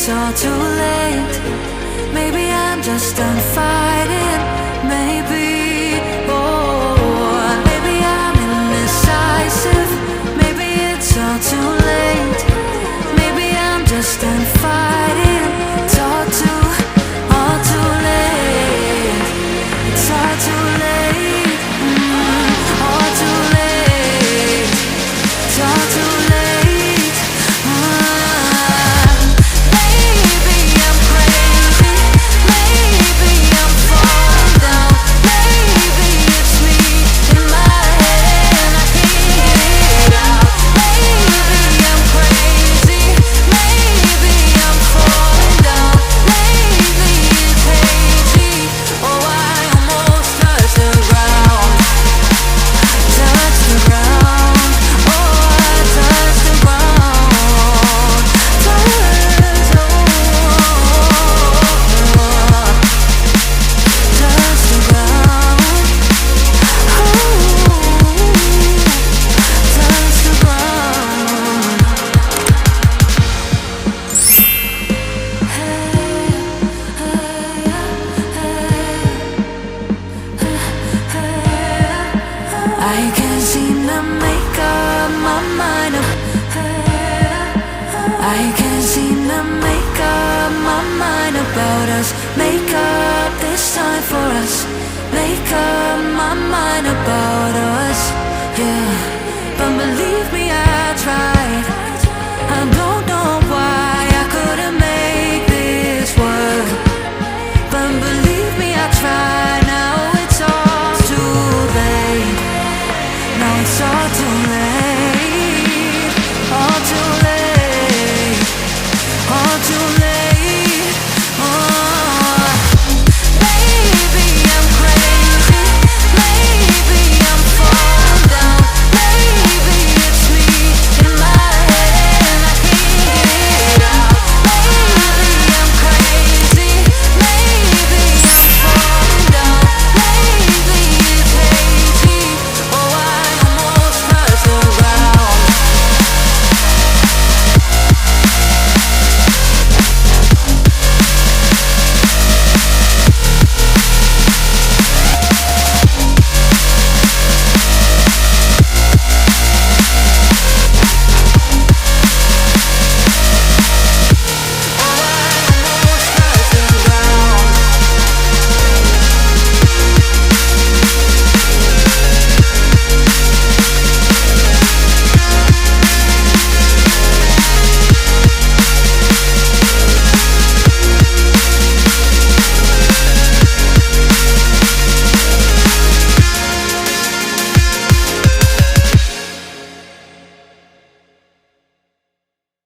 it's all too late. Maybe I'm just done fighting. Maybe, oh, maybe I'm indecisive. Maybe it's all too late. Maybe I'm just done fighting. It's all too late. It's all too late. All too late. It's all too late. Maybe I'm crazy. Maybe I'm falling down. Maybe it's me in my head and I can't get it out. Maybe I'm crazy. Maybe I'm falling down. Maybe it's hazy. Oh, I almost touched the ground. Touch the ground. Oh, I touched the ground. Touch the ground. Touch the ground. I